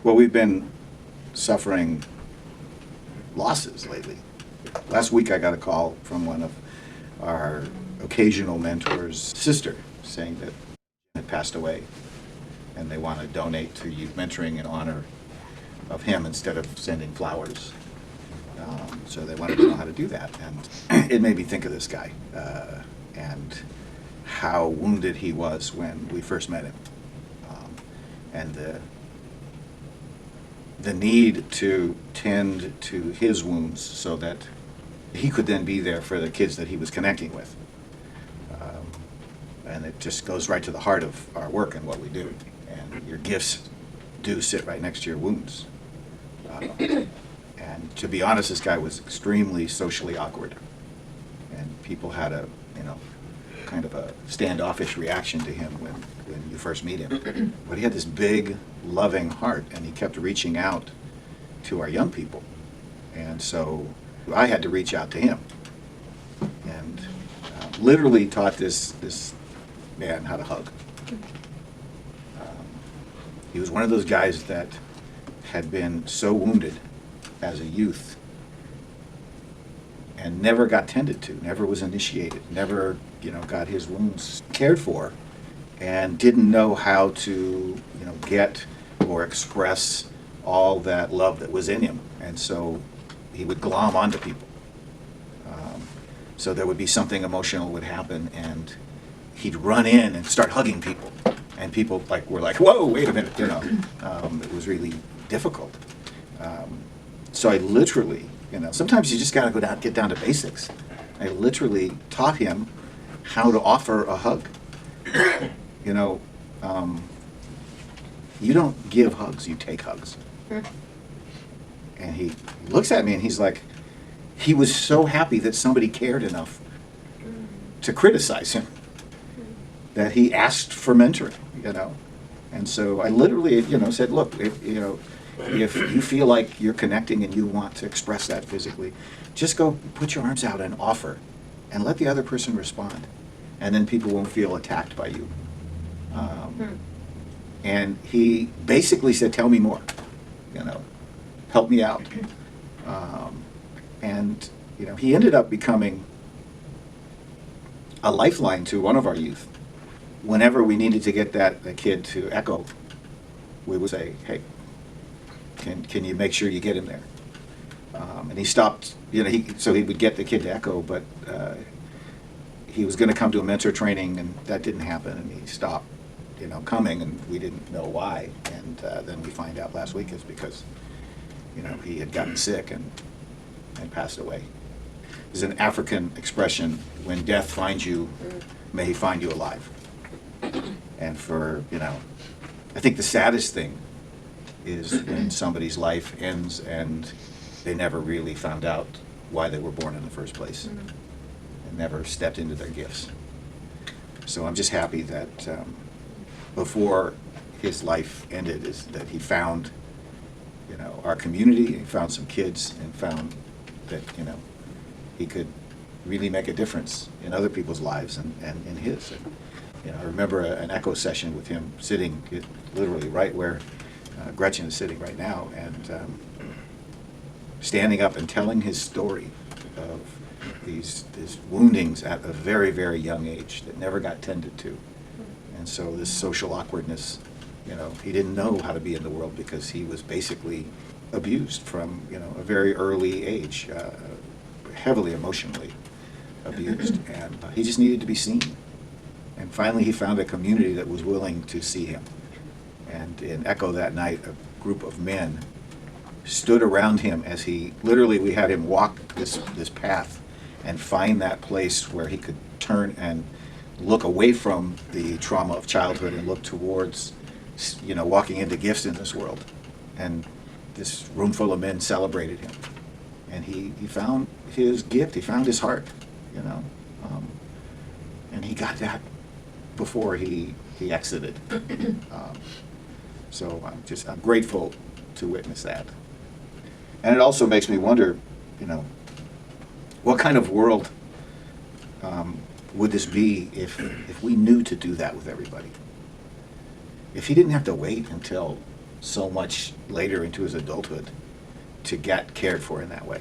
Well, we've been suffering losses lately. Last week I got a call from one of our occasional mentors' sister saying that had passed away and they want to donate to youth mentoring in honor of him instead of sending flowers. So they wanted to know how to do that. And it made me think of this guy and how wounded he was when we first met him. And the need to tend to his wounds so that he could then be there for the kids that he was connecting with. And it just goes right to the heart of our work and what we do. And your gifts do sit right next to your wounds. And to be honest, this guy was extremely socially awkward. And people had a, kind of a standoffish reaction to him when you first meet him. But he had this big, loving heart, and he kept reaching out to our young people. And so I had to reach out to him and literally taught this man how to hug. He was one of those guys that had been so wounded as a youth and never got tended to, never was initiated, never got his wounds cared for, and didn't know how to get or express all that love that was in him. And so he would glom onto people. So there would be something emotional would happen, and he'd run in and start hugging people, and people were like, "Whoa, wait a minute!" It was really difficult. So I literally, sometimes you just got to get down to basics. I literally taught him how to offer a hug. You don't give hugs, you take hugs. And he looks at me and he's like, he was so happy that somebody cared enough to criticize him that he asked for mentoring, And so I literally, said, look, if you feel like you're connecting and you want to express that physically, just go put your arms out and offer and let the other person respond. And then people won't feel attacked by you. And he basically said, tell me more, help me out. And he ended up becoming a lifeline to one of our youth. Whenever we needed to get that kid to Echo, we would say, hey, can you make sure you get him there? And he stopped, so he would get the kid to Echo, but he was going to come to a mentor training, and that didn't happen, and he stopped, coming, and we didn't know why. And then we find out last week is because, he had gotten sick and passed away. There's an African expression, when death finds you, may he find you alive. And I think the saddest thing is when somebody's life ends and they never really found out why they were born in the first place and never stepped into their gifts. So I'm just happy that before his life ended is that he found our community, he found some kids, and found that he could really make a difference in other people's lives and in his. And, I remember an Echo session with him sitting literally right where Gretchen is sitting right now, and standing up and telling his story of these woundings at a very, very young age that never got tended to. And so this social awkwardness, he didn't know how to be in the world because he was basically abused from, a very early age, heavily emotionally abused. And he just needed to be seen. And finally he found a community that was willing to see him. And in Echo that night, a group of men stood around him as we had him walk this path and find that place where he could turn and look away from the trauma of childhood and look towards, walking into gifts in this world. And this room full of men celebrated him. And he found his gift, he found his heart, and he got that before he exited. So I'm grateful to witness that. And it also makes me wonder, what kind of world would this be if we knew to do that with everybody? If he didn't have to wait until so much later into his adulthood to get cared for in that way.